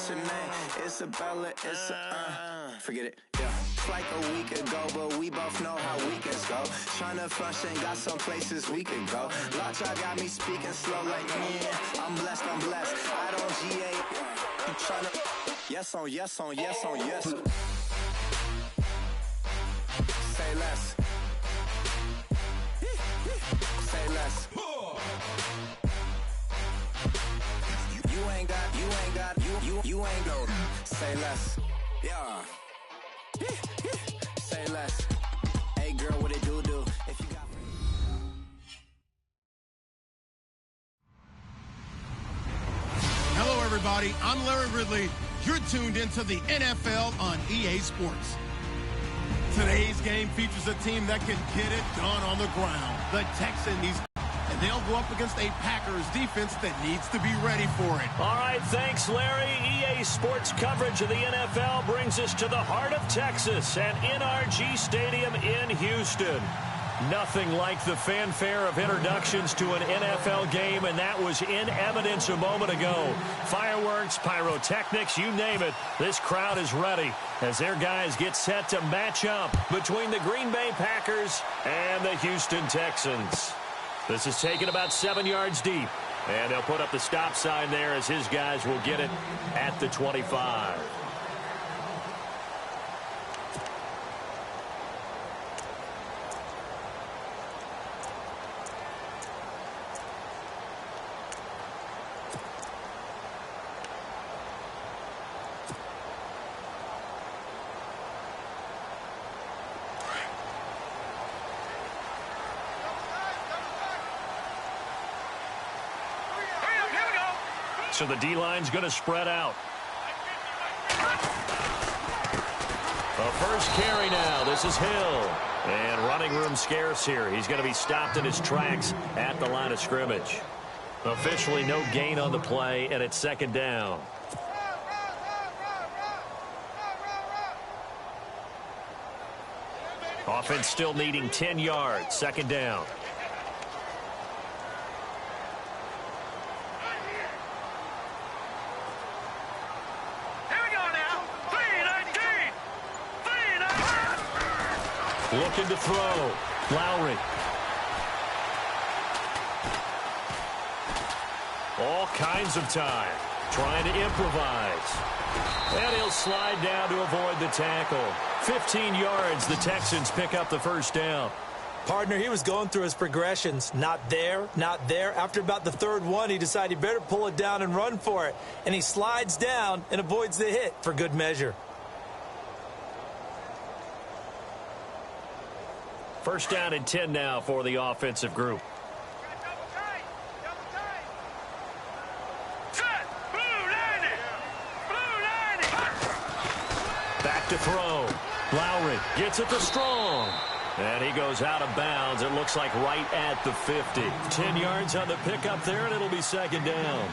what's her name? Isabella, forget it, yeah. It's like a week ago, but we both know how weekends go. Tryna function, got some places we could go. Lot y'all got me speaking slow like, yeah, I'm blessed. I don't GA, I'm tryna, yes on yes. Say less. Say less. You ain't go. Say less. Yeah. Say less. Hey girl, what it do? If you got. Hello everybody, I'm Larry Ridley. You're tuned into the NFL on EA Sports. Today's game features a team that can get it done on the ground. The Texans. And they'll go up against a Packers defense that needs to be ready for it. All right, thanks, Larry. EA Sports coverage of the NFL brings us to the heart of Texas at NRG Stadium in Houston. Nothing like the fanfare of introductions to an NFL game, and that was in evidence a moment ago. Fireworks, pyrotechnics, you name it. This crowd is ready as their guys get set to match up between the Green Bay Packers and the Houston Texans. This is taken about 7 yards deep, and they'll put up the stop sign there as his guys will get it at the 25. So the D-line's going to spread out. A first carry now. This is Hill. And running room scarce here. He's going to be stopped in his tracks at the line of scrimmage. Officially no gain on the play, and it's second down. Offense still needing 10 yards. Second down. Looking to throw. Lowry. All kinds of time. Trying to improvise. And he'll slide down to avoid the tackle. 15 yards. The Texans pick up the first down. Partner, he was going through his progressions. Not there, not there. After about the third one, he decided he better pull it down and run for it. And he slides down and avoids the hit for good measure. First down and 10 now for the offensive group. Back to throw. Lowry gets it to Strong. And he goes out of bounds. It looks like right at the 50. 10 yards on the pickup there, and it'll be second down.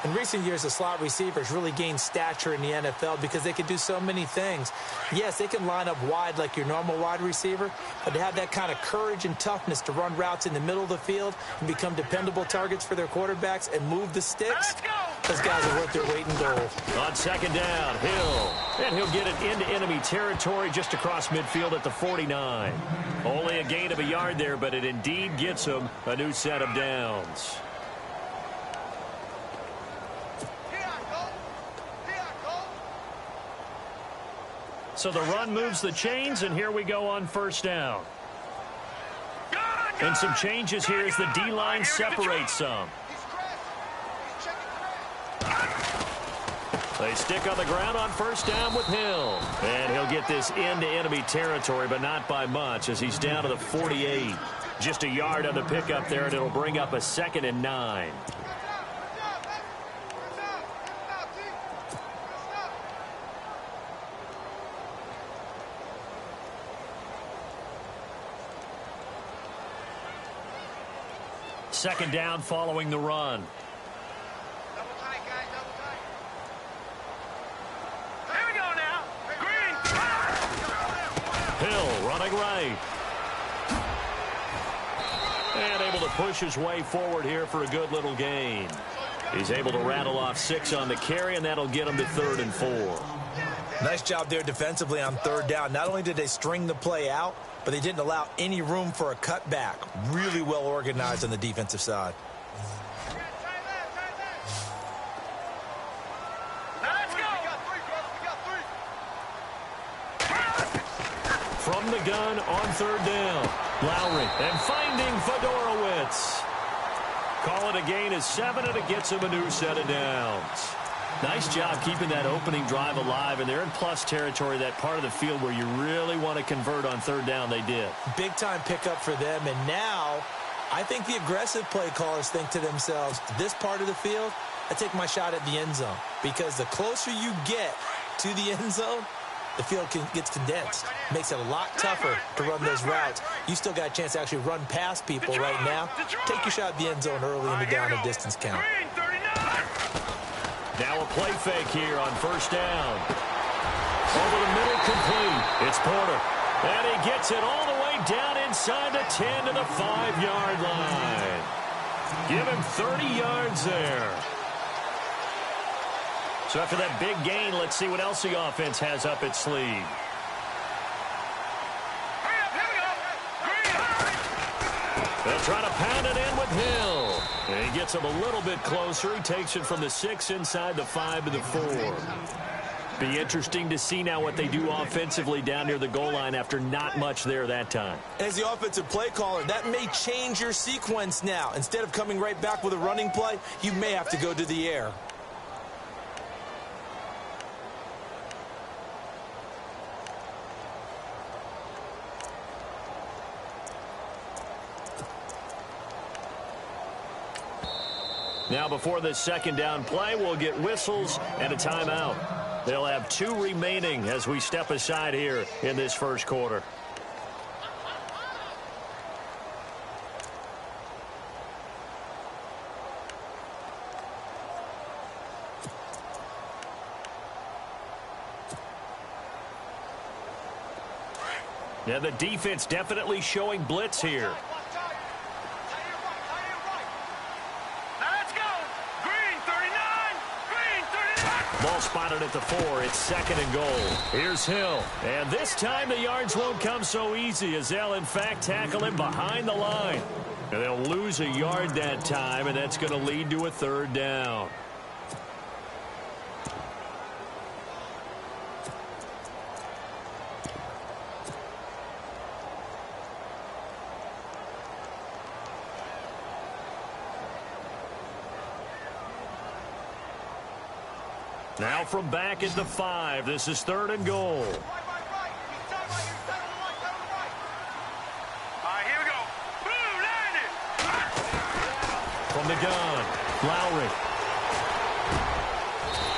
In recent years, the slot receivers really gained stature in the NFL because they can do so many things. Yes, they can line up wide like your normal wide receiver, but to have that kind of courage and toughness to run routes in the middle of the field and become dependable targets for their quarterbacks and move the sticks, those guys are worth their weight in gold. On second down, Hill. And he'll get it into enemy territory just across midfield at the 49. Only a gain of a yard there, but it indeed gets him a new set of downs. So the run moves the chains, and here we go on first down. And some changes here as the D-line separates some. They stick on the ground on first down with Hill. And he'll get this into enemy territory, but not by much as he's down to the 48. Just a yard on the pickup there, and it'll bring up a 2nd and 9. Second down following the run. Double tight, guys, double tight. Here we go now. Green. Hill running right. And able to push his way forward here for a good little gain. He's able to rattle off 6 on the carry, and that'll get him to 3rd and 4. Nice job there defensively on 3rd down. Not only did they string the play out, but they didn't allow any room for a cutback. Really well organized on the defensive side. From the gun on 3rd down. Lowry and finding Fedorowicz. Call it a gain of 7, and it gets him a new set of downs. Nice job keeping that opening drive alive, and they're in plus territory, that part of the field where you really want to convert on 3rd down. They did. Big-time pickup for them, and now I think the aggressive play callers think to themselves, this part of the field, I take my shot at the end zone, because the closer you get to the end zone, the field gets condensed. Makes it a lot tougher to run those routes. You still got a chance to actually run past people right now. Take your shot at the end zone early in the down and distance count. Now a play fake here on 1st down. Over the middle, complete. It's Porter. And he gets it all the way down inside the 10 to the 5-yard line. Give him 30 yards there. So after that big gain, let's see what else the offense has up its sleeve. They'll try to pound it in with Hill. And he gets him a little bit closer. He takes it from the 6 inside the 5 to the 4. Be interesting to see now what they do offensively down near the goal line after not much there that time. As the offensive play caller, that may change your sequence now. Instead of coming right back with a running play, you may have to go to the air. Now before this 2nd down play, we'll get whistles and a timeout. They'll have 2 remaining as we step aside here in this 1st quarter. Now the defense definitely showing blitz here. Ball spotted at the 4. It's 2nd and goal. Here's Hill. And this time the yards won't come so easy as they'll, in fact, tackle him behind the line. And they'll lose a yard that time, and that's going to lead to a 3rd down. Now from back at the 5. This is 3rd and goal. All right, here we go. Boom, landed. From the gun, Lowry.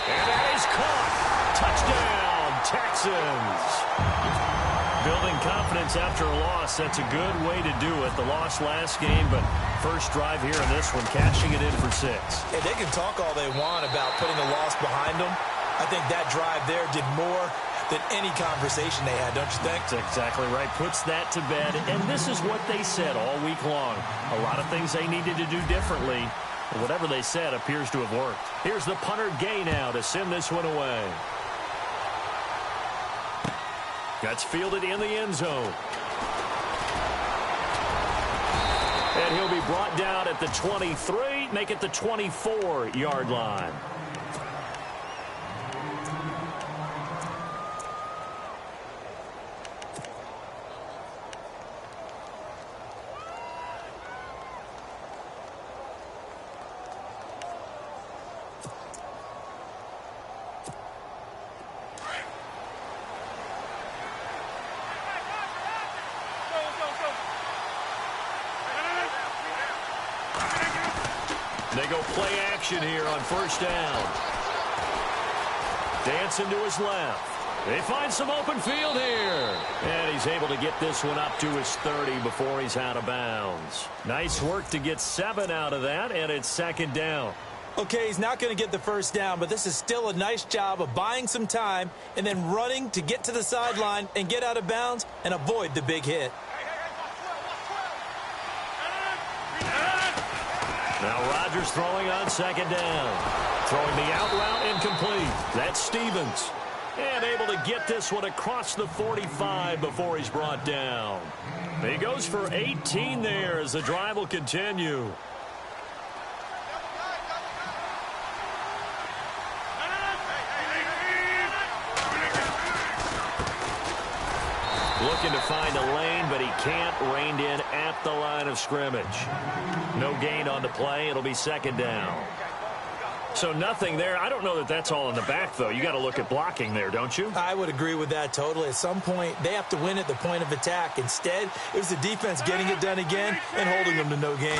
And that is caught. Touchdown, Texans. Building confidence after a loss, that's a good way to do it. The loss last game, but first drive here in this one, cashing it in for 6. Hey, they can talk all they want about putting a loss behind them. I think that drive there did more than any conversation they had, don't you think? That's exactly right. Puts that to bed. And this is what they said all week long. A lot of things they needed to do differently. But whatever they said appears to have worked. Here's the punter Gay now to send this one away. That's fielded in the end zone. And he'll be brought down at the 23, make it the 24-yard line. They go play action here on 1st down. Dancing to his left. They find some open field here. And he's able to get this one up to his 30 before he's out of bounds. Nice work to get 7 out of that, and it's 2nd down. Okay, he's not going to get the 1st down, but this is still a nice job of buying some time and then running to get to the sideline and get out of bounds and avoid the big hit. Now Rodgers throwing on second down. Throwing the out route incomplete. That's Stevens. And able to get this one across the 45 before he's brought down. He goes for 18 there as the drive will continue. Looking to find a lane, but he can't. Reined in at the line of scrimmage. No gain on the play. It'll be second down. So nothing there. I don't know that that's all in the back, though. You got to look at blocking there, don't you? I would agree with that totally. At some point, they have to win at the point of attack. Instead, it was the defense getting it done again and holding them to no gain.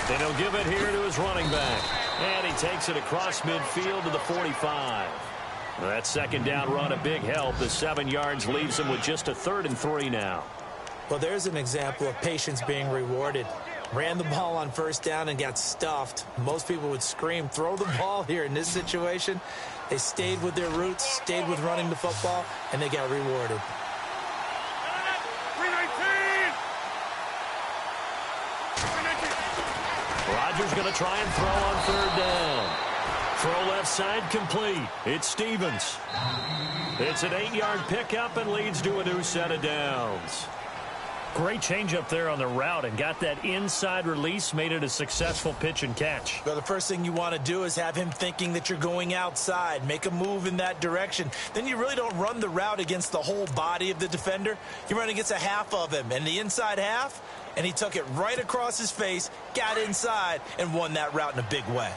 And he'll give it here to his running back. And he takes it across midfield to the 45. Well, that second down run a big help. The 7 yards leaves him with just a 3rd and 3 now. Well, there's an example of patience being rewarded. Ran the ball on first down and got stuffed. Most people would scream, throw the ball here. In this situation, they stayed with their roots, stayed with running the football, and they got rewarded. Rodgers going to try and throw on 3rd down. Throw left side complete. It's Stevens. It's an 8-yard pickup and leads to a new set of downs. Great change up there on the route and got that inside release, made it a successful pitch and catch. Well, the first thing you want to do is have him thinking that you're going outside, make a move in that direction. Then you really don't run the route against the whole body of the defender. You run against a half of him, and the inside half, and he took it right across his face, got inside, and won that route in a big way.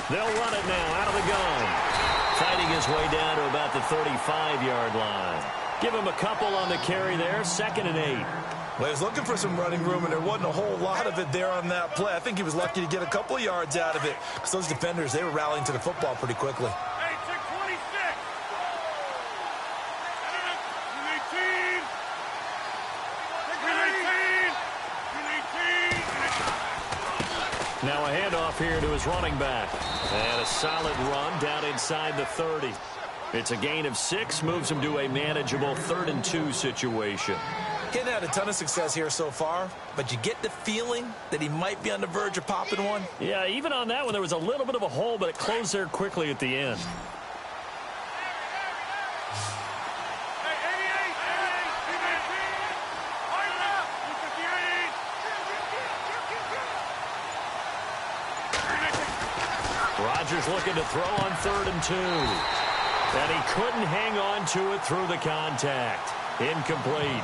They'll run it now out of the gun. Fighting his way down to about the 35-yard line. Give him a couple on the carry there. 2nd and 8. Well, he was looking for some running room, and there wasn't a whole lot of it there on that play. I think he was lucky to get a couple of yards out of it because those defenders, they were rallying to the football pretty quickly. Hey, check 26. Now a handoff here to his running back. And a solid run down inside the 30. It's a gain of 6, moves him to a manageable 3rd and 2 situation. Getting had a ton of success here so far, but you get the feeling that he might be on the verge of popping one. Yeah, even on that one, there was a little bit of a hole, but it closed there quickly at the end. Rodgers looking to throw on 3rd and 2. And he couldn't hang on to it through the contact. Incomplete.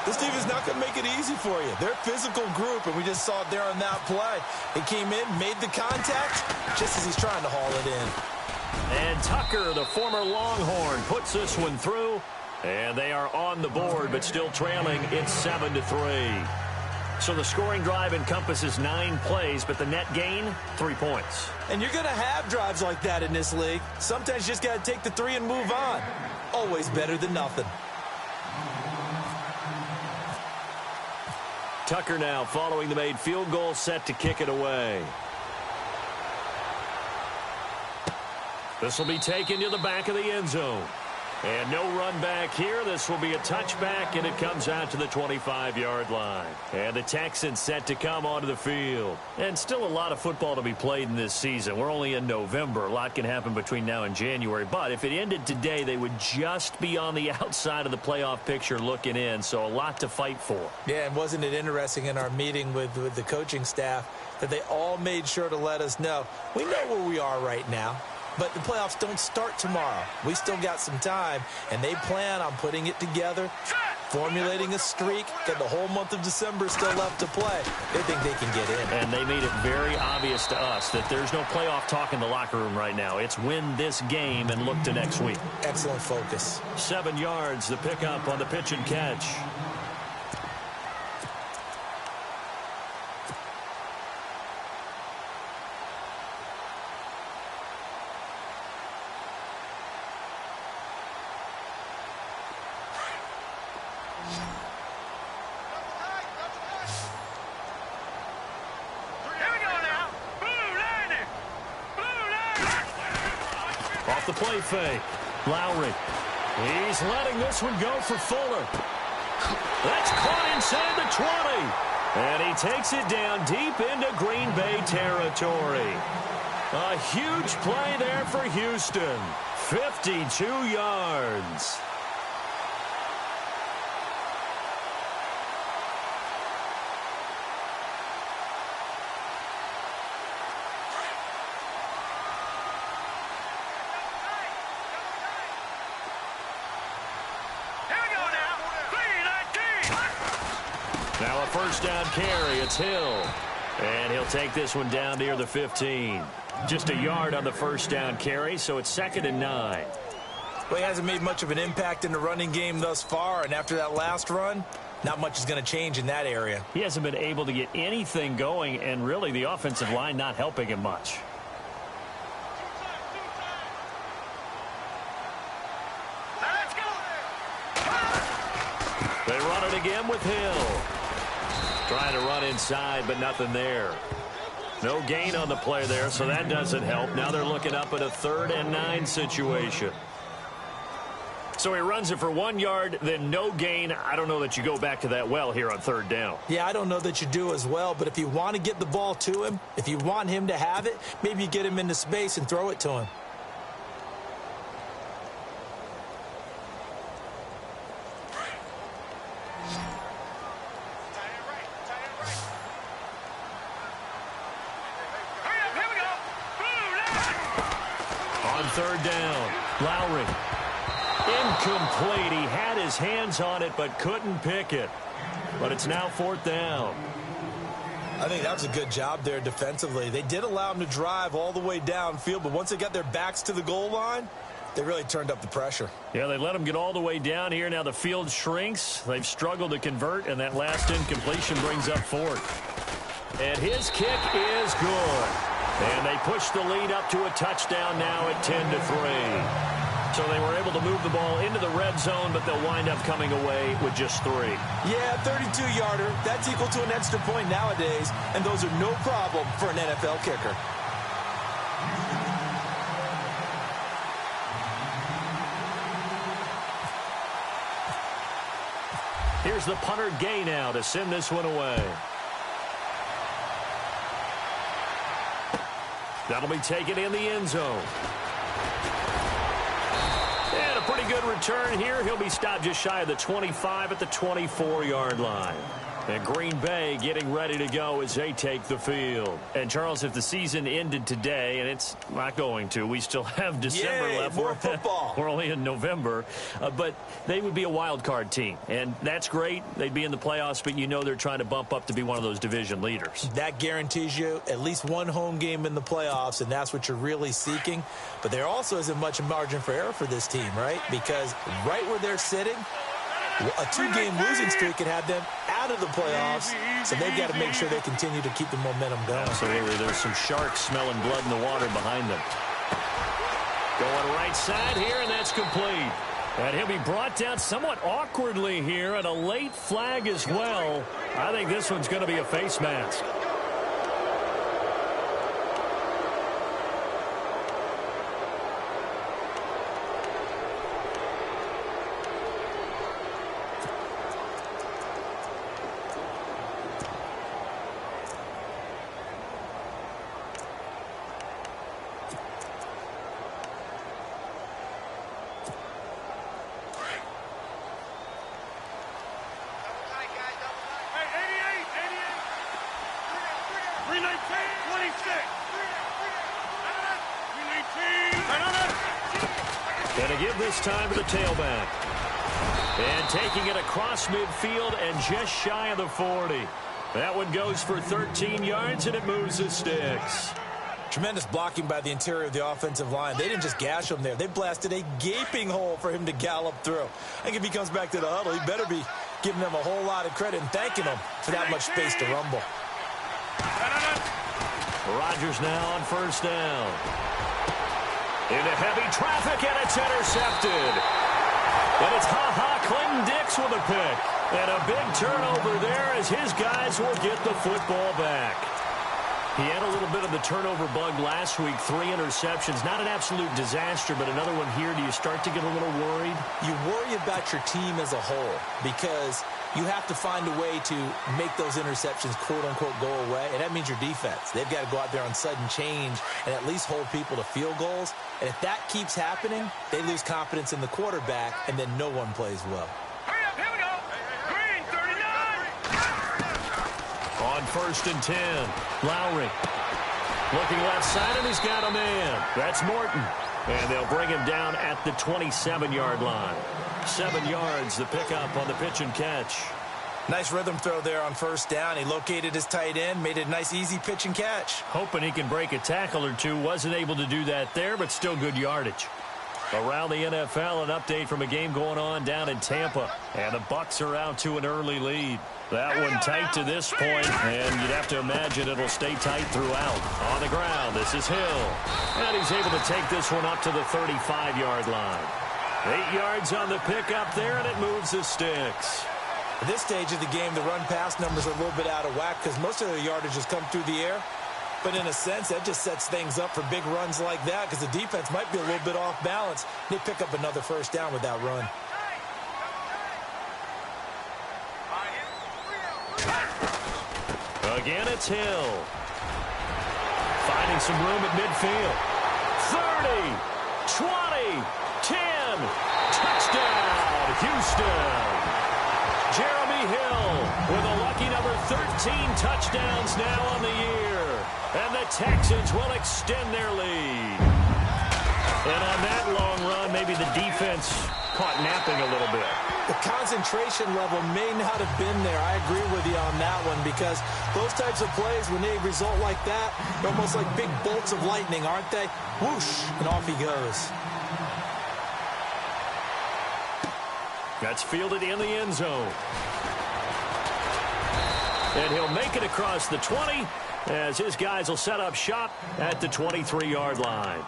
This team is not going to make it easy for you. They're a physical group, and we just saw it there on that play. He came in, made the contact, just as he's trying to haul it in. And Tucker, the former Longhorn, puts this one through. And they are on the board, but still trailing. It's 7-3. So the scoring drive encompasses 9 plays, but the net gain, 3 points. And you're going to have drives like that in this league. Sometimes you just got to take the 3 and move on. Always better than nothing. Tucker now following the made field goal, set to kick it away. This will be taken to the back of the end zone. And no run back here. This will be a touchback, and it comes out to the 25-yard line. And the Texans set to come onto the field. And still a lot of football to be played in this season. We're only in November. A lot can happen between now and January. But if it ended today, they would just be on the outside of the playoff picture looking in. So a lot to fight for. Yeah, and wasn't it interesting in our meeting with the coaching staff that they all made sure to let us know, we know where we are right now. But the playoffs don't start tomorrow. We still got some time, and they plan on putting it together, formulating a streak, got the whole month of December still left to play. They think they can get in. And they made it very obvious to us that there's no playoff talk in the locker room right now. It's win this game and look to next week. Excellent focus. 7 yards, the pickup on the pitch and catch. Here we go now. Blue, landing. Blue. off the play fake. Lowry. He's letting this one go for Fuller. That's caught inside the 20. And he takes it down deep into Green Bay territory. A huge play there for Houston. 52 yards. Now a first down carry. It's Hill. And he'll take this one down near the 15. Just a yard on the first down carry, so it's 2nd and 9. Well, he hasn't made much of an impact in the running game thus far, and after that last run, not much is going to change in that area. He hasn't been able to get anything going, and really the offensive line not helping him much. They run it again with Hill. Trying to run inside, but nothing there. No gain on the play there, so that doesn't help. Now they're looking up at a 3rd and 9 situation. So he runs it for 1 yard, then no gain. I don't know that you go back to that well here on 3rd down. Yeah, I don't know that you do as well, but if you want to get the ball to him, if you want him to have it, maybe you get him into space and throw it to him. On 3rd down, Lowry. Incomplete. He had his hands on it but couldn't pick it. But it's now 4th down. I think that was a good job there defensively. They did allow him to drive all the way downfield, but once they got their backs to the goal line, they really turned up the pressure. Yeah, they let him get all the way down here. Now the field shrinks. They've struggled to convert, and that last incompletion brings up 4th. And his kick is good. And they push the lead up to a touchdown now at 10-3. So they were able to move the ball into the red zone, but they'll wind up coming away with just 3. Yeah, 32-yarder. That's equal to an extra point nowadays, and those are no problem for an NFL kicker. Here's the punter Gay now to send this one away. That'll be taken in the end zone. And a pretty good return here. He'll be stopped just shy of the 25 at the 24-yard line. And Green Bay getting ready to go as they take the field. And, Charles, if the season ended today, and it's not going to, we still have December left. More football. We're only in November. But they would be a wild card team. And that's great. They'd be in the playoffs, but you know they're trying to bump up to be one of those division leaders. That guarantees you at least one home game in the playoffs, and that's what you're really seeking. But there also isn't much margin for error for this team, right? Because right where they're sitting, a 2-game losing streak could have them out of the playoffs, so they've got to make sure they continue to keep the momentum going. Absolutely. There's some sharks smelling blood in the water behind them. Going right side here, and that's complete. And he'll be brought down somewhat awkwardly here, and a late flag as well. I think this one's going to be a face mask. Going to give this time to the tailback. And taking it across midfield and just shy of the 40. That one goes for 13 yards, and it moves the sticks. Tremendous blocking by the interior of the offensive line. They didn't just gash him there. They blasted a gaping hole for him to gallop through. I think if he comes back to the huddle, he better be giving them a whole lot of credit and thanking them for that much space to rumble. Rodgers now on first down. Into heavy traffic, and it's intercepted. And it's Clinton-Dix with a pick. And a big turnover there as his guys will get the football back. He had a little bit of the turnover bug last week, 3 interceptions. Not an absolute disaster, but another one here. Do you start to get a little worried? You worry about your team as a whole because you have to find a way to make those interceptions, quote-unquote, go away, and that means your defense. They've got to go out there on sudden change and at least hold people to field goals. And if that keeps happening, they lose confidence in the quarterback, and then no one plays well. Hurry up, here we go. Green, 39. On 1st and 10, Lowry. Looking left side, and he's got a man. That's Morton. And they'll bring him down at the 27-yard line. 7 yards, the pickup on the pitch and catch. Nice rhythm throw there on 1st down. He located his tight end, made it a nice, easy pitch and catch. Hoping he can break a tackle or two. Wasn't able to do that there, but still good yardage. Around the NFL, an update from a game going on down in Tampa. And the Bucs are out to an early lead. That one tight to this point, and you'd have to imagine it'll stay tight throughout. On the ground, this is Hill. And he's able to take this one up to the 35-yard line. 8 yards on the pickup there, and it moves the sticks. At this stage of the game, the run-pass numbers are a little bit out of whack because most of the yardage has come through the air. But in a sense, that just sets things up for big runs like that because the defense might be a little bit off balance. They pick up another 1st down with that run. Again, it's Hill. Finding some room at midfield. 30, 20, 10. Touchdown, Houston. Jeremy Hill with a lucky number 13 touchdowns now on the year. And the Texans will extend their lead. And on that long run, maybe the defense caught napping a little bit. The concentration level may not have been there. I agree with you on that one because those types of plays, when they result like that, they're almost like big bolts of lightning, aren't they? Whoosh, and off he goes. That's fielded in the end zone. And he'll make it across the 20 as his guys will set up shop at the 23-yard line.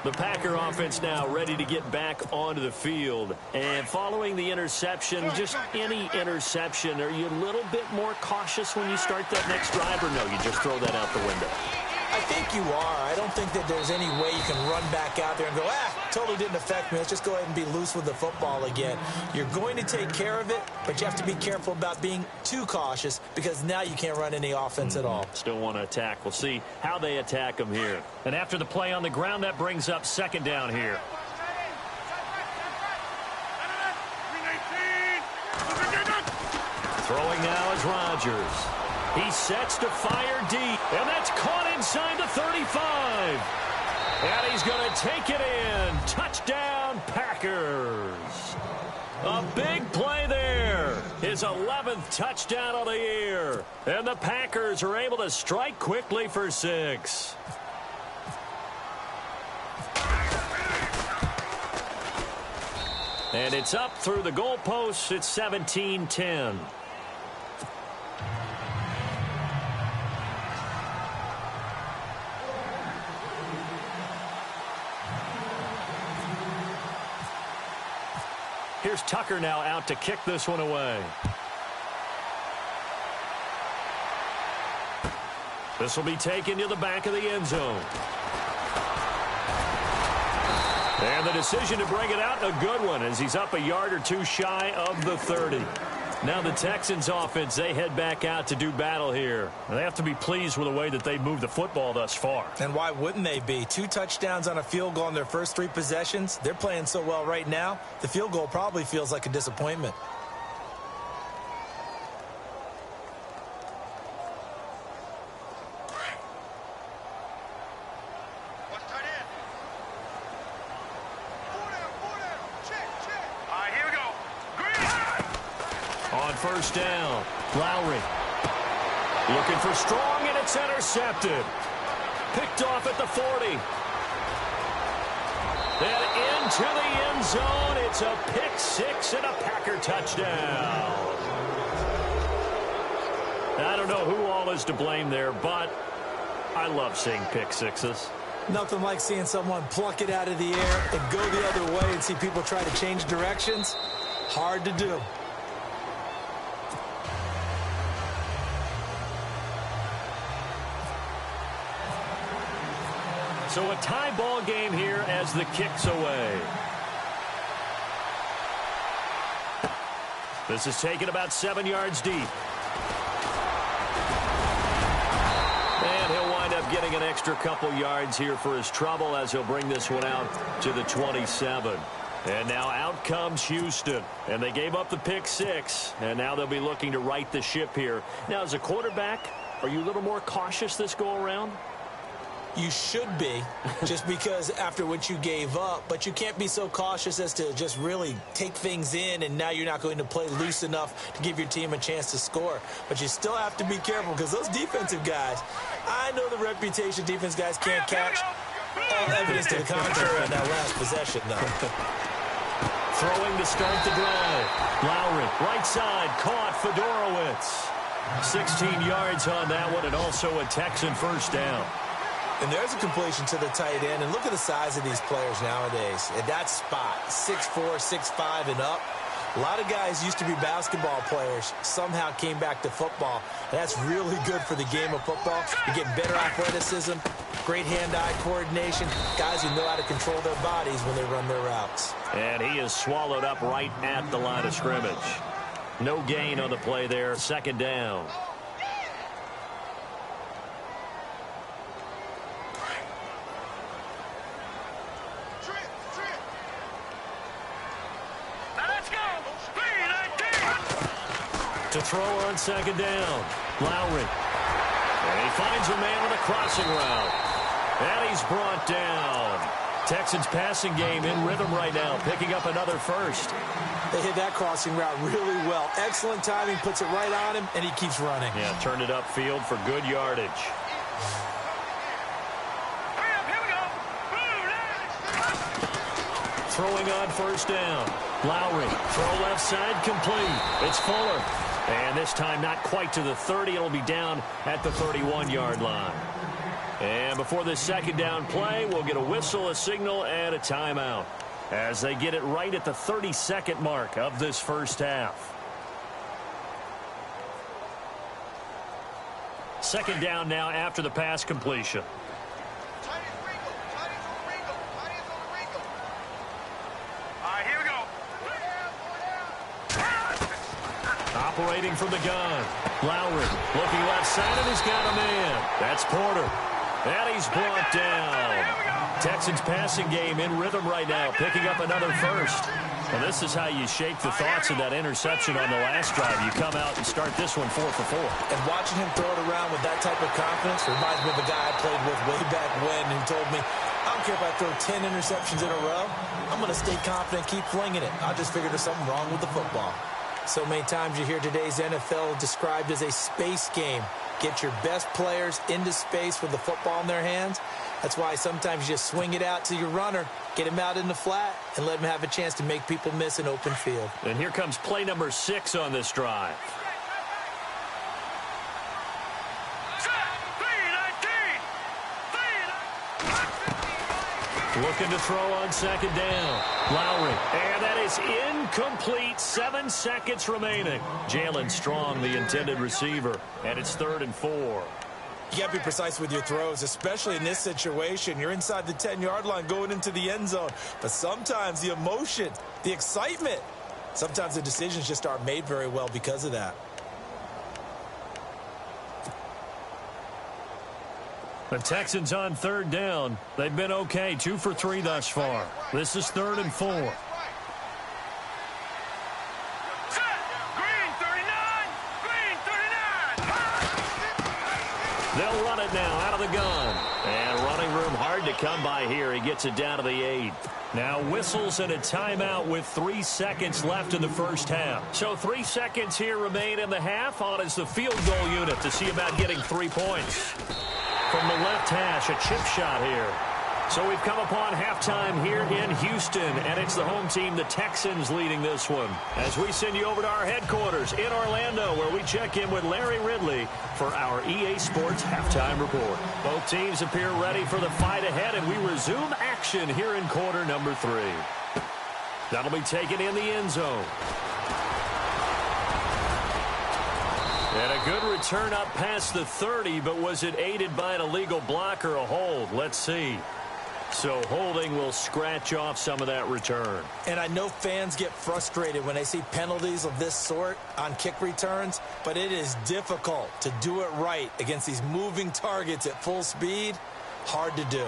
The Packer offense now ready to get back onto the field. And following the interception, just any interception, are you a little bit more cautious when you start that next drive, or no, you just throw that out the window? I think you are. I don't think that there's any way you can run back out there and go, totally didn't affect me. Let's just go ahead and be loose with the football again. You're going to take care of it, but you have to be careful about being too cautious because now you can't run any offense at all. Still want to attack. We'll see how they attack him here. And after the play on the ground, that brings up 2nd down here. Throwing now is Rodgers. He sets to fire deep, and that's caught inside the 35. And he's going to take it in. Touchdown, Packers. A big play there. His 11th touchdown of the year. And the Packers are able to strike quickly for 6. And it's up through the goalposts. It's 17-10. Here's Tucker now out to kick this one away. This will be taken to the back of the end zone. And the decision to bring it out, a good one, as he's up a yard or two shy of the 30. Now the Texans offense, they head back out to do battle here. They have to be pleased with the way that they've moved the football thus far. And why wouldn't they be? 2 touchdowns on a field goal in their first 3 possessions. They're playing so well right now, the field goal probably feels like a disappointment. On 1st down, Lowry looking for Strong, and it's intercepted. Picked off at the 40. And into the end zone. It's a pick 6 and a Packer touchdown. I don't know who all is to blame there, but I love seeing pick 6s. Nothing like seeing someone pluck it out of the air and go the other way and see people try to change directions. Hard to do. So a tie ball game here as the kick's away. This is taken about 7 yards deep. And he'll wind up getting an extra couple yards here for his trouble as he'll bring this one out to the 27. And now out comes Houston. And they gave up the pick 6. And now they'll be looking to right the ship here. Now, as a quarterback, are you a little more cautious this go-around? You should be, just because after what you gave up. But you can't be so cautious as to just really take things in, and now you're not going to play loose enough to give your team a chance to score. But you still have to be careful because those defensive guys, I know the reputation defense guys can't catch. All evidence to the contrary on that last possession, though. Throwing to start the drive. Lowry, right side, caught Fedorowicz. 16 yards on that one, and also a Texan first down. And there's a completion to the tight end. And look at the size of these players nowadays. At that spot, 6'4", 6'5", and up. A lot of guys used to be basketball players, somehow came back to football. That's really good for the game of football. You're getting better athleticism, great hand-eye coordination, guys who know how to control their bodies when they run their routes. And he is swallowed up right at the line of scrimmage. No gain on the play there, second down. To throw on second down. Lowry. And he finds a man on a crossing route. And he's brought down. Texans passing game in rhythm right now, picking up another first. They hit that crossing route really well. Excellent timing, puts it right on him, and he keeps running. Yeah, turned it upfield for good yardage. Throwing on first down. Lowry, throw left side, complete. It's Fuller. And this time not quite to the 30. It'll be down at the 31-yard line. And before this second down play, we'll get a whistle, a signal, and a timeout as they get it right at the 30-second mark of this first half. Second down now after the pass completion. Operating from the gun. Lowry looking left side, and he's got a man. That's Porter. And he's brought down. Texans passing game in rhythm right now, picking up another first. And this is how you shake the thoughts of that interception on the last drive. You come out and start this one 4 for 4. And watching him throw it around with that type of confidence reminds me of a guy I played with way back when who told me, I don't care if I throw 10 interceptions in a row. I'm going to stay confident, keep flinging it. I just figured there's something wrong with the football. So many times you hear today's NFL described as a space game. Get your best players into space with the football in their hands. That's why sometimes you just swing it out to your runner, get him out in the flat, and let him have a chance to make people miss an open field. And here comes play number 6 on this drive. Looking to throw on second down. Lowry. And that is incomplete. 7 seconds remaining. Jalen Strong, the intended receiver. And it's 3rd and 4. You got to be precise with your throws, especially in this situation. You're inside the 10-yard line going into the end zone. But sometimes the emotion, the excitement, sometimes the decisions just aren't made very well because of that. The Texans on 3rd down. They've been okay, 2 for 3 thus far. This is 3rd and 4. Green 39. They'll run it now out of the gun. And running room hard to come by here. He gets it down to the 8. Now whistles and a timeout with 3 seconds left in the first half. So 3 seconds here remain in the half. On is the field goal unit to see about getting 3 points. From the left hash, a chip shot here. So we've come upon halftime here in Houston, and it's the home team, the Texans, leading this one. As we send you over to our headquarters in Orlando, where we check in with Larry Ridley for our EA Sports Halftime Report. Both teams appear ready for the fight ahead, and we resume action here in quarter number 3. That'll be taken in the end zone. And a good return up past the 30, but was it aided by an illegal block or a hold? Let's see. So holding will scratch off some of that return. And I know fans get frustrated when they see penalties of this sort on kick returns, but it is difficult to do it right against these moving targets at full speed. Hard to do.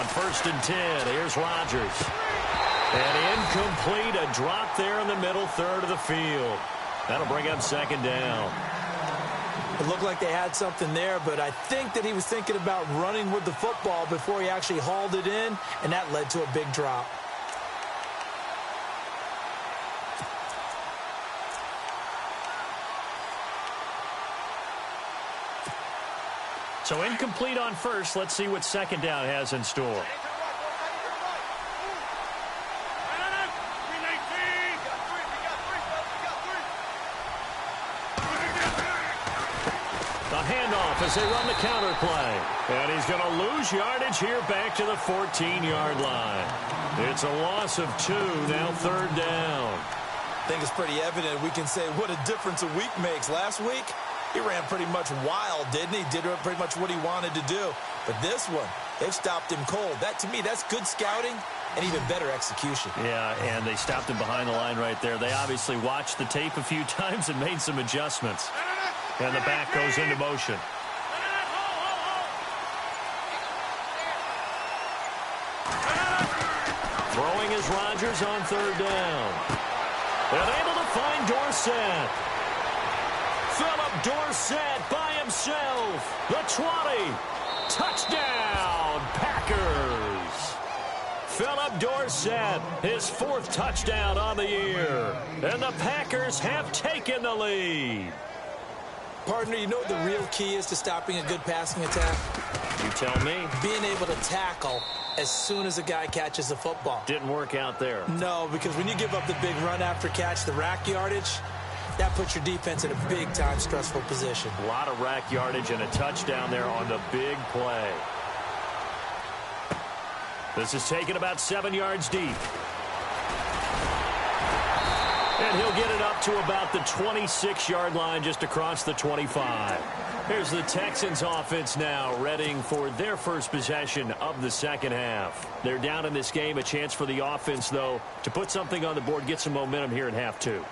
First and 10. Here's Rodgers. And incomplete. A drop there in the middle third of the field. That'll bring up second down. It looked like they had something there, but I think that he was thinking about running with the football before he actually hauled it in, and that led to a big drop. So incomplete on first. Let's see what second down has in store. The handoff as they run the counter play. And he's going to lose yardage here back to the 14-yard line. It's a loss of 2, now third down. I think it's pretty evident. We can say what a difference a week makes. Last week, he ran pretty much wild, didn't he? Did pretty much what he wanted to do. But this one, they've stopped him cold. That, to me, that's good scouting and even better execution. Yeah, and they stopped him behind the line right there. They obviously watched the tape a few times and made some adjustments. And the back goes into motion. Throwing is Rodgers on third down. And able to find Dorsett. Philip Dorsett by himself. The 20. Touchdown, Packers. Philip Dorsett, his 4th touchdown on the year. And the Packers have taken the lead. Partner, you know what the real key is to stopping a good passing attack? You tell me. Being able to tackle as soon as a guy catches the football. Didn't work out there. No, because when you give up the big run after catch, the rack yardage, that puts your defense in a big-time stressful position. A lot of rack yardage and a touchdown there on the big play. This is taken about 7 yards deep. And he'll get it up to about the 26-yard line just across the 25. Here's the Texans offense now, readying for their first possession of the second half. They're down in this game. A chance for the offense, though, to put something on the board, get some momentum here in half 2.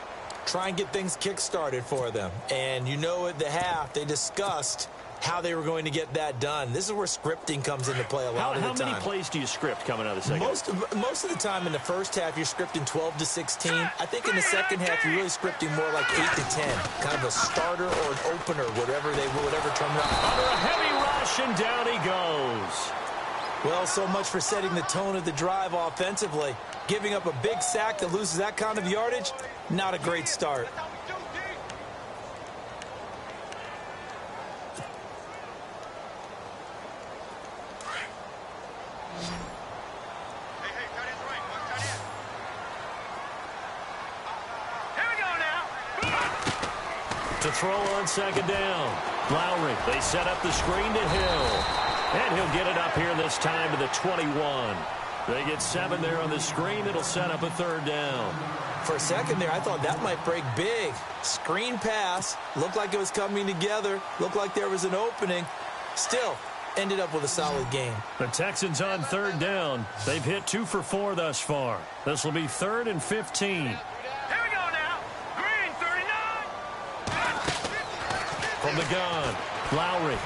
Try and get things kick-started for them. And you know at the half, they discussed how they were going to get that done. This is where scripting comes into play a lot of the time. How many plays do you script coming out of the second half? Most of the time in the first half, you're scripting 12 to 16. I think in the second half, you're really scripting more like 8 to 10. Kind of a starter or an opener, whatever term. Under a heavy rush, and down he goes. Well, so much for setting the tone of the drive offensively. Giving up a big sack that loses that kind of yardage, not a great start. To throw on second down. Lowry, they set up the screen to Hill. And he'll get it up here this time to the 21. They get 7 there on the screen. It'll set up a third down. For a second there, I thought that might break big. Screen pass. Looked like it was coming together. Looked like there was an opening. Still, ended up with a solid game. The Texans on third down. They've hit 2 for 4 thus far. This will be 3rd and 15. From the gun, Lowry.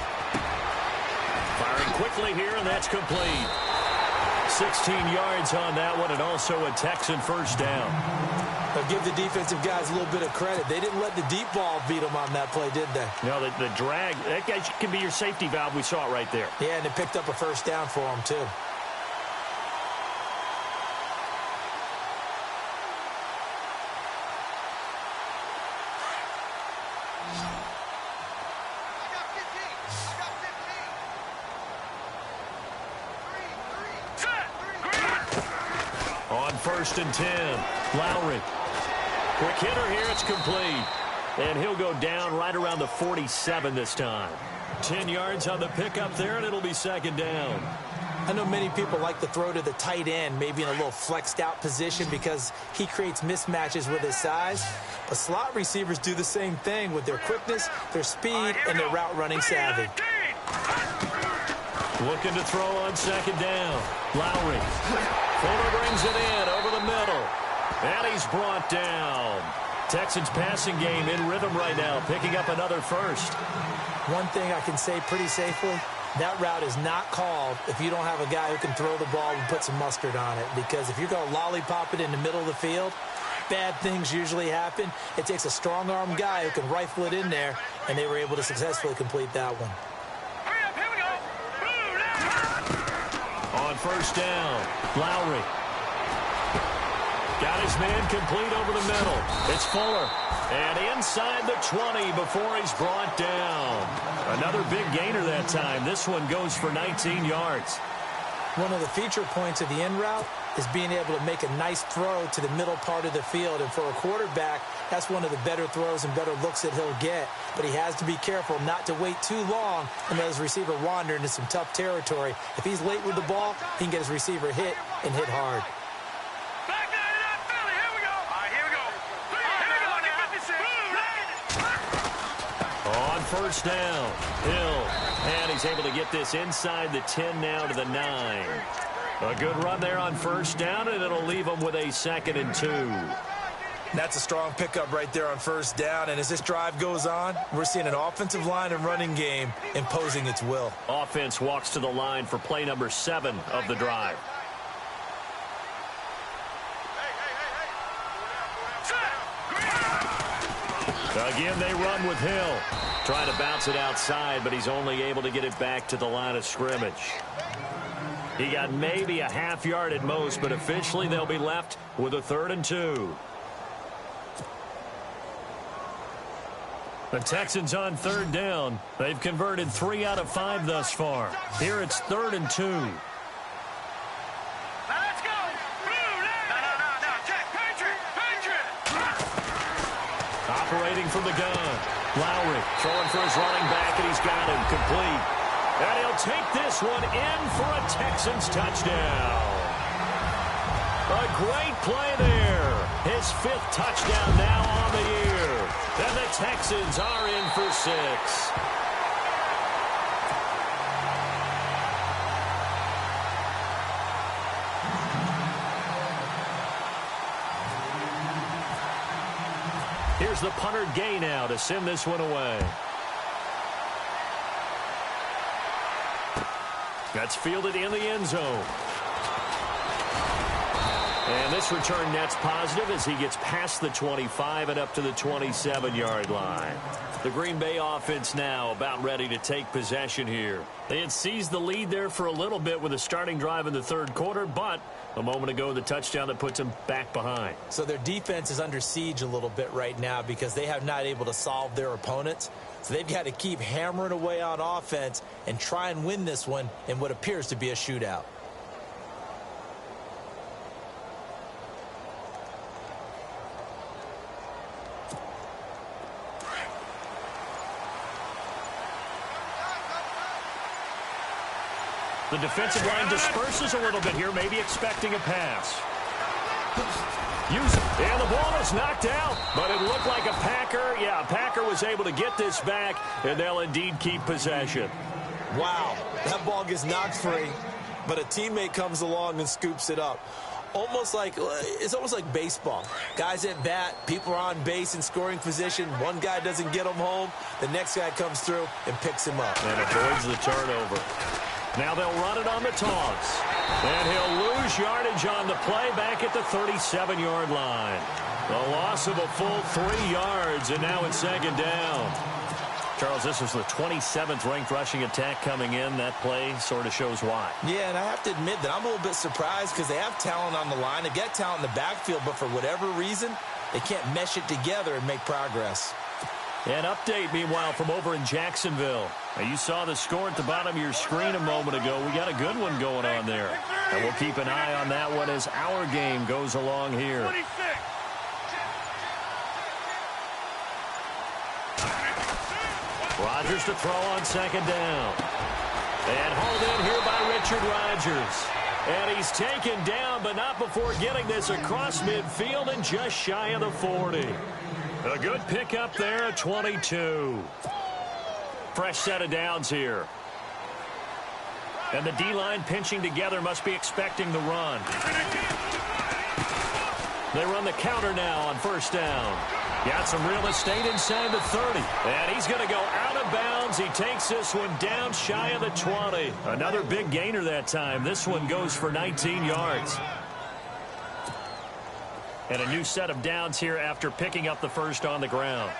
Firing quickly here, and that's complete. 16 yards on that one, and also a Texan first down. I'll give the defensive guys a little bit of credit. They didn't let the deep ball beat them on that play, did they? No, the drag, that guy can be your safety valve. We saw it right there. Yeah, and they picked up a first down for them, too. On 1st and 10. Lowry. Quick hitter here. It's complete. And he'll go down right around the 47 this time. 10 yards on the pickup there, and it'll be second down. I know many people like to throw to the tight end, maybe in a little flexed out position because he creates mismatches with his size. But slot receivers do the same thing with their quickness, their speed, and their route running savvy. Looking to throw on second down. Lowry. Fuller brings it in over the middle. And he's brought down. Texans passing game in rhythm right now, picking up another first. One thing I can say pretty safely, that route is not called if you don't have a guy who can throw the ball and put some mustard on it. Because if you're going to lollipop it in the middle of the field, bad things usually happen. It takes a strong-arm guy who can rifle it in there, and they were able to successfully complete that one. On first down, Lowry. Got his man complete over the middle. It's Fuller. And inside the 20 before he's brought down. Another big gainer that time. This one goes for 19 yards. One of the feature points of the in route is being able to make a nice throw to the middle part of the field. And for a quarterback, that's one of the better throws and better looks that he'll get. But he has to be careful not to wait too long and let his receiver wander into some tough territory. If he's late with the ball, he can get his receiver hit and hit hard. On first down, Hill. And he's able to get this inside the 10 now to the 9. A good run there on first down, and it'll leave him with a 2nd and 2. That's a strong pickup right there on first down. And as this drive goes on, we're seeing an offensive line and running game imposing its will. Offense walks to the line for play number 7 of the drive. Again, they run with Hill. Trying to bounce it outside, but he's only able to get it back to the line of scrimmage. He got maybe a half yard at most, but officially they'll be left with a 3rd and 2. The Texans on 3rd down. They've converted 3 out of 5 thus far. Here it's 3rd and 2. Operating from the gun. Lowry throwing for his running back, and he's got him complete. And he'll take this one in for a Texans touchdown. A great play there. His 5th touchdown now on the year. And the Texans are in for 6. Here's the punter Gay now to send this one away. That's fielded in the end zone. And this return net's positive as he gets past the 25 and up to the 27-yard line. The Green Bay offense now about ready to take possession here. They had seized the lead there for a little bit with a starting drive in the 3rd quarter, but a moment ago the touchdown that puts them back behind. So their defense is under siege a little bit right now because they have not able to solve their opponents. So they've got to keep hammering away on offense and try and win this one in what appears to be a shootout. The defensive line disperses a little bit here, maybe expecting a pass. And the ball is knocked out, but it looked like a Packer. Yeah, a Packer was able to get this back, and they'll indeed keep possession. Wow, that ball gets knocked free, but a teammate comes along and scoops it up. It's almost like baseball. Guys at bat, people are on base in scoring position. One guy doesn't get him home. The next guy comes through and picks him up. And avoids the turnover. Now they'll run it on the toss. And he'll lose yardage on the play back at the 37-yard line. The loss of a full 3 yards, and now it's 2nd down. Charles, this was the 27th ranked rushing attack coming in. That play sort of shows why. Yeah, and I have to admit that I'm a little bit surprised because they have talent on the line. They get talent in the backfield, but for whatever reason, they can't mesh it together and make progress. An update, meanwhile, from over in Jacksonville. Now, you saw the score at the bottom of your screen a moment ago. We got a good one going on there. And we'll keep an eye on that one as our game goes along here. Rodgers to throw on second down. And hauled in here by Richard Rodgers. And he's taken down, but not before getting this across midfield and just shy of the 40. A good pickup there at 22. Fresh set of downs here. And the D-line pinching together, must be expecting the run. They run the counter now on first down. Got some real estate inside the 30. And he's going to go out of bounds. He takes this one down shy of the 20. Another big gainer that time. This one goes for 19 yards. And a new set of downs here after picking up the first on the ground.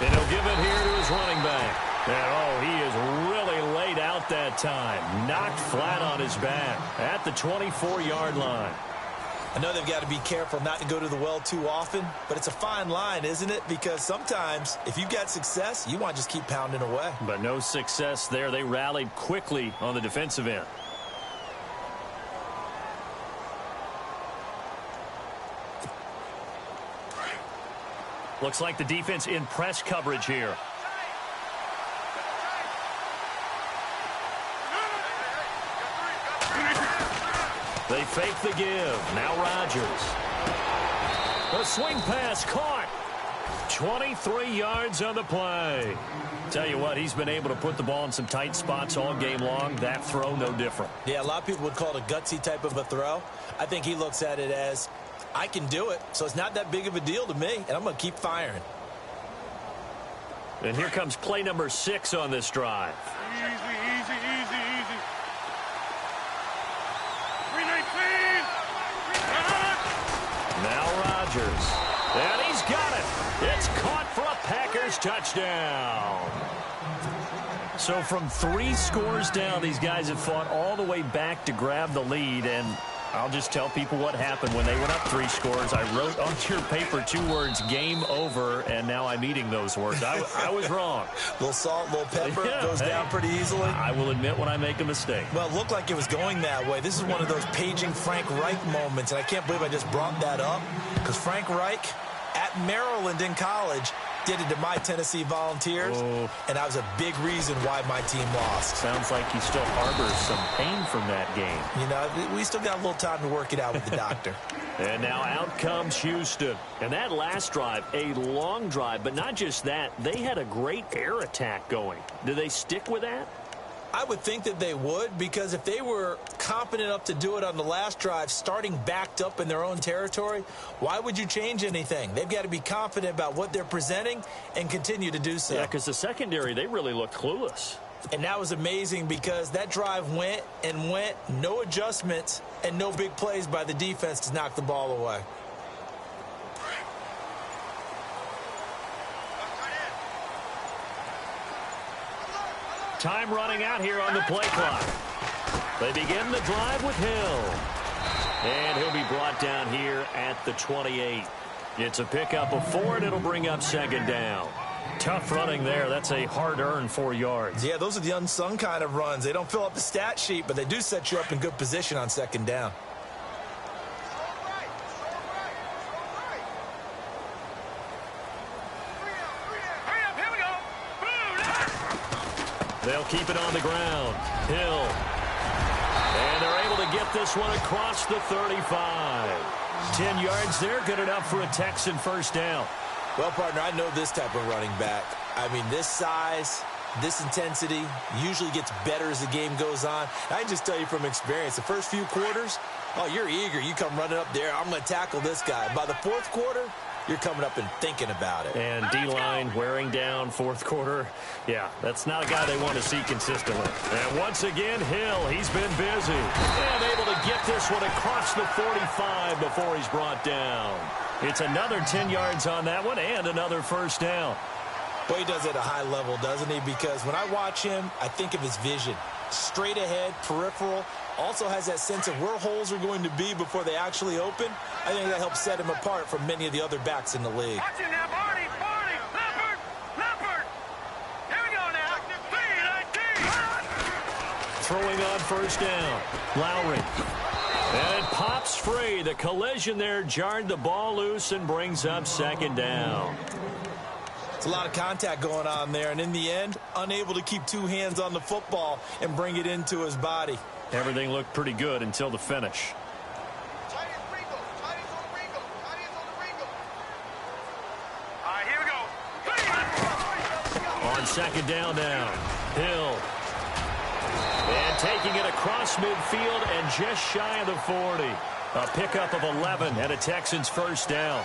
And he'll give it here to his running back. And, he is really laid out that time. Knocked flat on his back at the 24-yard line. I know they've got to be careful not to go to the well too often, but it's a fine line, isn't it? Because sometimes if you've got success, you want to just keep pounding away. But no success there. They rallied quickly on the defensive end. Looks like the defense in press coverage here. They fake the give. Now Rodgers. A swing pass caught. 23 yards on the play. Tell you what, he's been able to put the ball in some tight spots all game long. That throw, no different. Yeah, a lot of people would call it a gutsy type of a throw. I think he looks at it as, I can do it, so it's not that big of a deal to me, and I'm going to keep firing. And here comes play number 6 on this drive. Easy. 319. Now Rodgers. And he's got it. It's caught for a Packers touchdown. So from 3 scores down, these guys have fought all the way back to grab the lead. And I'll just tell people what happened when they went up 3 scores. I wrote onto your paper 2 words, game over, and now I'm eating those words. I was wrong. Little salt, little pepper, goes down pretty easily. I will admit when I make a mistake. Well, it looked like it was going that way. This is one of those paging Frank Reich moments, and I can't believe I just brought that up, because Frank Reich at Maryland in college did it to my Tennessee Volunteers, and that was a big reason why my team lost. Sounds like he still harbors some pain from that game. You know, we still got a little time to work it out with the doctor. And now out comes Houston. And that last drive, a long drive, but not just that. They had a great air attack going. Do they stick with that? I would think that they would, because if they were confident enough to do it on the last drive, starting backed up in their own territory, why would you change anything? They've got to be confident about what they're presenting and continue to do so. Yeah, because the secondary, they really looked clueless. And that was amazing because that drive went and went, no adjustments, and no big plays by the defense to knock the ball away. Time running out here on the play clock. They begin the drive with Hill. And he'll be brought down here at the 28. It's a pickup of 4, and it'll bring up second down. Tough running there. That's a hard-earned 4 yards. Yeah, those are the unsung kind of runs. They don't fill up the stat sheet, but they do set you up in good position on second down. They'll keep it on the ground. Hill. And they're able to get this one across the 35. 10 yards there, good enough for a Texan first down. Well, partner, I know this type of running back. I mean, this size, this intensity usually gets better as the game goes on. I can just tell you from experience, the first few quarters, you're eager. You come running up there, I'm going to tackle this guy. By the fourth quarter, you're coming up and thinking about it. And D-line wearing down fourth quarter. Yeah, that's not a guy they want to see consistently. And once again, Hill, he's been busy. And able to get this one across the 45 before he's brought down. It's another 10 yards on that one and another first down. Boy, he does it at a high level, doesn't he? Because when I watch him, I think of his vision. Straight ahead, peripheral. Also has that sense of where holes are going to be before they actually open. I think that helps set him apart from many of the other backs in the league. Watch it now, Barney, Leopard. Here we go now. 319. Throwing on first down. Lowry. And it pops free. The collision there jarred the ball loose and brings up second down. It's a lot of contact going on there, and in the end, unable to keep two hands on the football and bring it into his body. Everything looked pretty good until the finish. Here we go. On second down now, Hill. And taking it across midfield and just shy of the 40. A pickup of 11 and a Texans first down.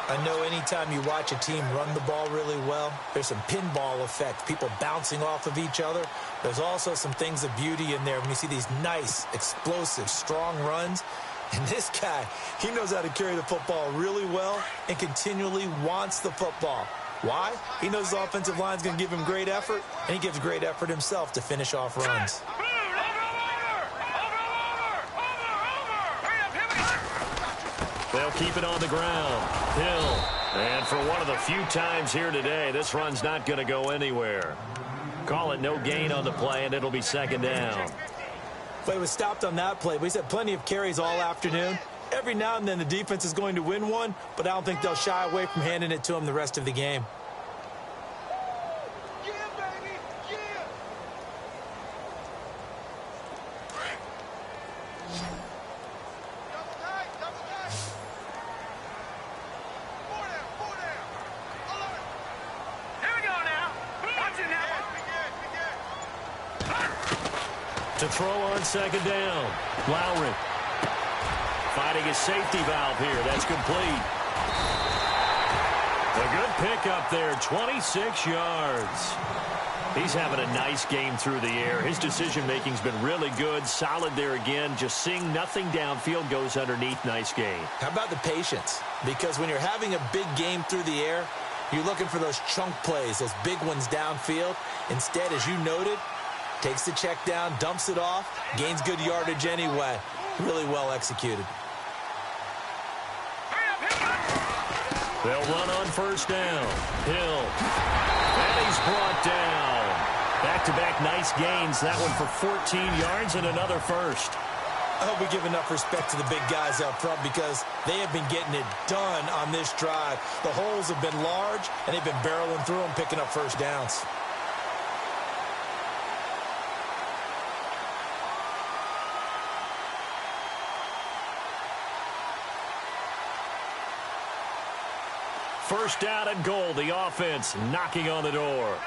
I know anytime you watch a team run the ball really well, there's some pinball effect, people bouncing off of each other. There's also some things of beauty in there when you see these nice, explosive, strong runs. And this guy, he knows how to carry the football really well and continually wants the football. Why? He knows the offensive line's going to give him great effort, and he gives great effort himself to finish off runs. They'll keep it on the ground. Hill. And for one of the few times here today, this run's not going to go anywhere. Call it no gain on the play, and it'll be second down. Play was stopped on that play, but he's had plenty of carries all afternoon. Every now and then the defense is going to win one, but I don't think they'll shy away from handing it to him the rest of the game. To throw on second down. Lowry. Fighting his safety valve here. That's complete. A good pickup there. 26 yards. He's having a nice game through the air. His decision-making's been really good. Solid there again. Just seeing nothing downfield goes underneath. Nice game. How about the patience? Because when you're having a big game through the air, you're looking for those chunk plays, those big ones downfield. Instead, as you noted, takes the check down, dumps it off, gains good yardage anyway. Really well executed. They'll run on first down. Hill. And he's brought down. Back-to-back nice gains. That one for 14 yards and another first. I hope we give enough respect to the big guys up front because they have been getting it done on this drive. The holes have been large, and they've been barreling through them, picking up first downs. First down and goal. The offense knocking on the door.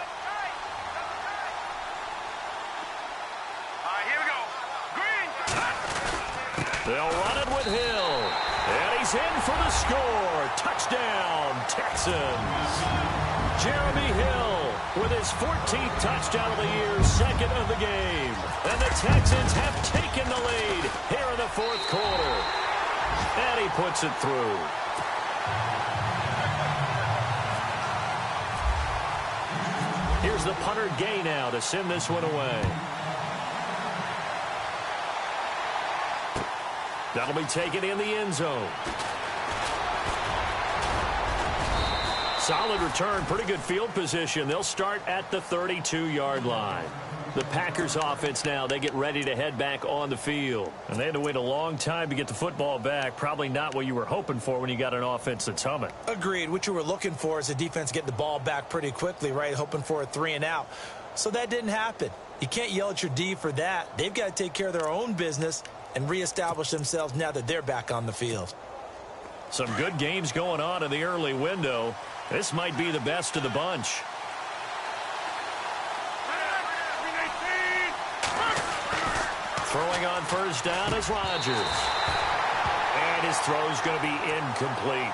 Here we go. Green. They'll run it with Hill. And he's in for the score. Touchdown, Texans. Jeremy Hill with his 14th touchdown of the year, second of the game. And the Texans have taken the lead here in the fourth quarter. And he puts it through. Here's the punter Gay now to send this one away. That'll be taken in the end zone. Solid return, pretty good field position. They'll start at the 32-yard line. The Packers offense now, they get ready to head back on the field. And they had to wait a long time to get the football back. Probably not what you were hoping for when you got an offense that's humming. Agreed. What you were looking for is the defense getting the ball back pretty quickly, right? Hoping for a 3 and out. So that didn't happen. You can't yell at your D for that. They've got to take care of their own business and reestablish themselves now that they're back on the field. Some good games going on in the early window. This might be the best of the bunch. Throwing on first down is Rodgers. And his throw's going to be incomplete.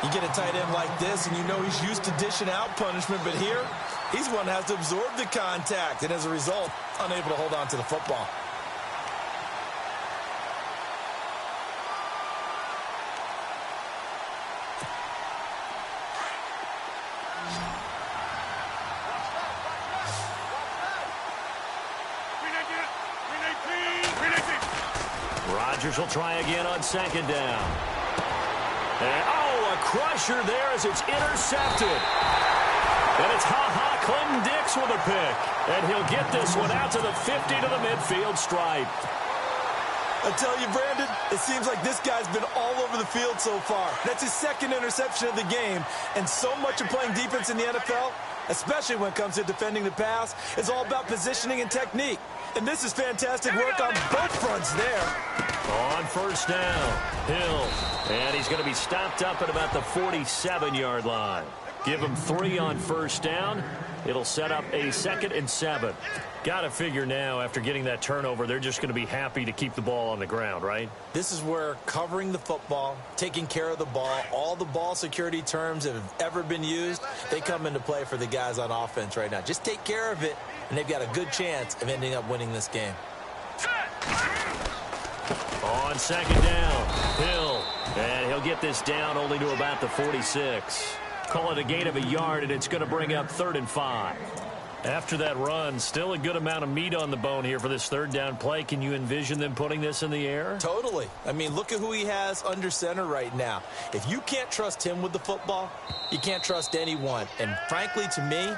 You get a tight end like this, and you know he's used to dishing out punishment, but here, he's one that has to absorb the contact, and as a result, unable to hold on to the football. Rodgers will try again on second down. And, a crusher there as it's intercepted. And it's Clinton Dix with a pick. And he'll get this one out to the 50 to the midfield stripe. I tell you, Brandon, it seems like this guy's been all over the field so far. That's his second interception of the game, and so much of playing defense in the NFL, especially when it comes to defending the pass, is all about positioning and technique. And this is fantastic work on both fronts there. On first down, Hill, and he's going to be stopped up at about the 47-yard line. Give him 3 on first down. It'll set up a 2nd and 7. Got to figure now, after getting that turnover, they're just going to be happy to keep the ball on the ground, right? This is where covering the football, taking care of the ball, all the ball security terms that have ever been used, they come into play for the guys on offense right now. Just take care of it, and they've got a good chance of ending up winning this game. On 2nd down, Hill, and he'll get this down only to about the 46. Call it a gain of a yard, and it's going to bring up 3rd and 5. After that run, still a good amount of meat on the bone here for this 3rd down play. Can you envision them putting this in the air? Totally. I mean, look at who he has under center right now. If you can't trust him with the football, you can't trust anyone. And frankly, to me,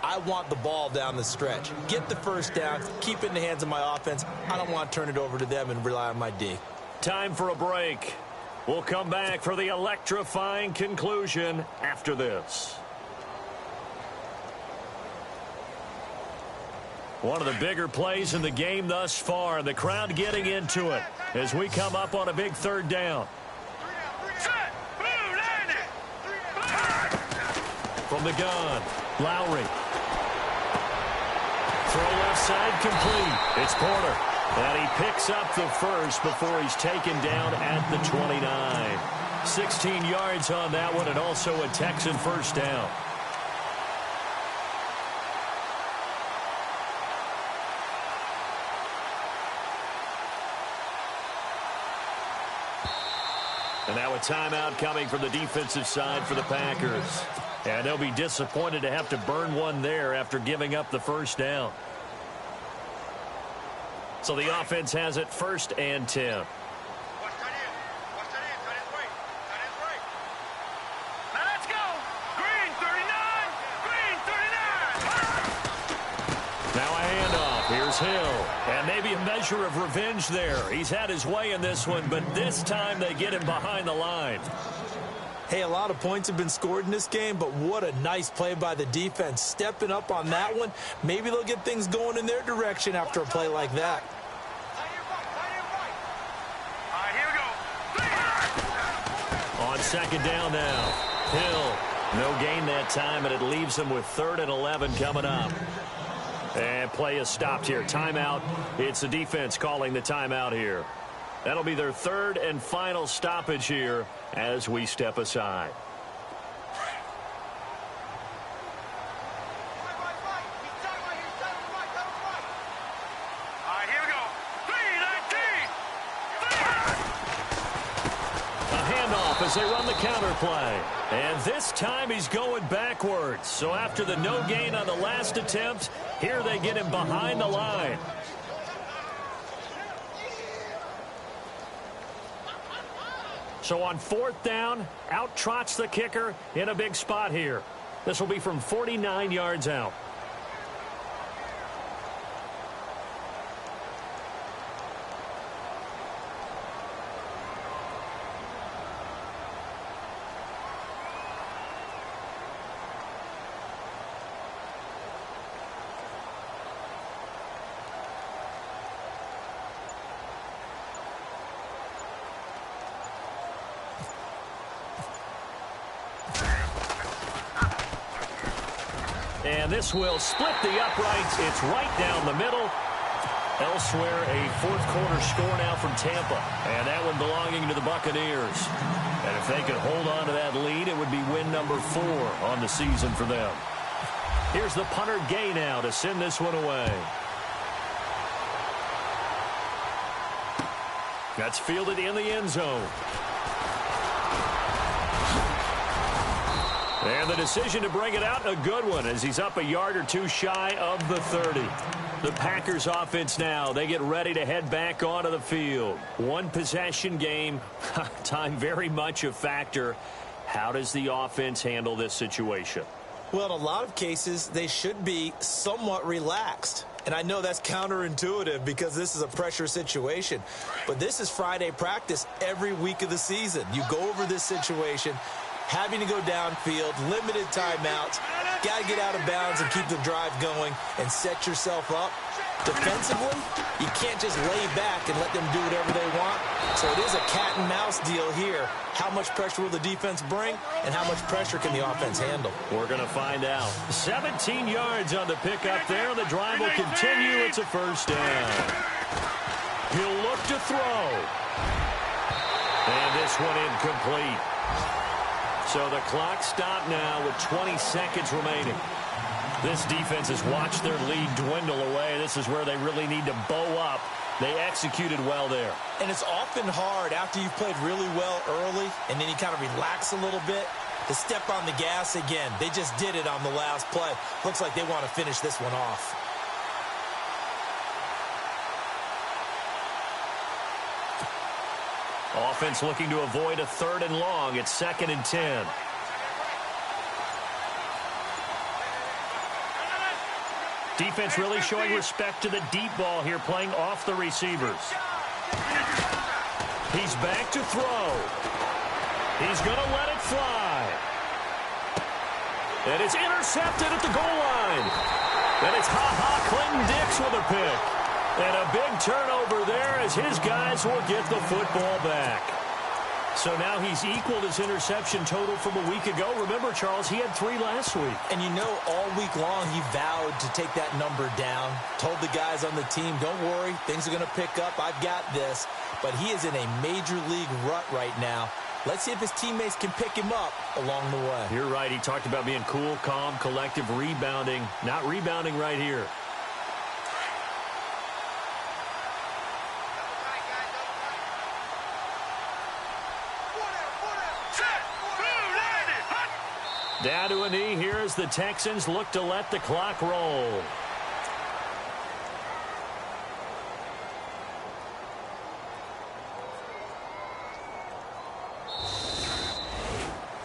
I want the ball down the stretch. Get the first down, keep it in the hands of my offense. I don't want to turn it over to them and rely on my D. Time for a break. We'll come back for the electrifying conclusion after this. One of the bigger plays in the game thus far. The crowd getting into it as we come up on a big 3rd down. From the gun, Lowry. Throw left side complete. It's Porter. And he picks up the first before he's taken down at the 29. 16 yards on that one, and also a Texan first down. And now a timeout coming from the defensive side for the Packers. And they'll be disappointed to have to burn one there after giving up the first down. So the offense has it 1st and 10. Let's go. Green 39. Green 39. Now a handoff. Here's Hill. And maybe a measure of revenge there. He's had his way in this one, but this time they get him behind the line. Hey, a lot of points have been scored in this game, but what a nice play by the defense. Stepping up on that one, maybe they'll get things going in their direction after a play like that. All right, here we go. On 2nd down now, Hill. No gain that time, and it leaves him with 3rd and 11 coming up. And play is stopped here. Timeout. It's the defense calling the timeout here. That'll be their 3rd and final stoppage here as we step aside. All right, here we go. 3-19. A handoff as they run the counter play. And this time he's going backwards. So after the no gain on the last attempt, here they get him behind the line. So on 4th down, out trots the kicker in a big spot here. This will be from 49 yards out. And this will split the uprights. It's right down the middle. Elsewhere, a 4th quarter score now from Tampa. And that one belonging to the Buccaneers. And if they could hold on to that lead, it would be win number 4 on the season for them. Here's the punter Gay now to send this one away. That's fielded in the end zone. And the decision to bring it out, a good one, as he's up a yard or two shy of the 30. The Packers offense now, they get ready to head back onto the field. One possession game, time very much a factor. How does the offense handle this situation? Well, in a lot of cases, they should be somewhat relaxed. And I know that's counterintuitive because this is a pressure situation. But this is Friday practice every week of the season. You go over this situation, having to go downfield, limited timeouts, got to get out of bounds and keep the drive going and set yourself up. Defensively, you can't just lay back and let them do whatever they want. So it is a cat and mouse deal here. How much pressure will the defense bring, and how much pressure can the offense handle? We're going to find out. 17 yards on the pickup there. The drive will continue. It's a first down. He'll look to throw. And this one incomplete. So the clock stopped now with 20 seconds remaining. This defense has watched their lead dwindle away. This is where they really need to bow up. They executed well there. And it's often hard after you've played really well early and then you kind of relax a little bit to step on the gas again. They just did it on the last play. Looks like they want to finish this one off. Offense looking to avoid a 3rd and long. It's 2nd and 10. Defense really showing respect to the deep ball here, playing off the receivers. He's back to throw. He's going to let it fly. And it's intercepted at the goal line. And it's Clinton Dix with a pick. And a big turnover there as his guys will get the football back. So now he's equaled his interception total from a week ago. Remember, Charles, he had 3 last week. And you know, all week long he vowed to take that number down. Told the guys on the team, don't worry, things are going to pick up. I've got this. But he is in a major league rut right now. Let's see if his teammates can pick him up along the way. You're right. He talked about being cool, calm, collective, rebounding. Not rebounding right here. Down to a knee here as the Texans look to let the clock roll.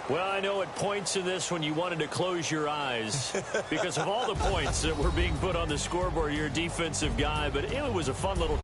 Well, I know at points in this when you wanted to close your eyes because of all the points that were being put on the scoreboard, you're a defensive guy, but it was a fun little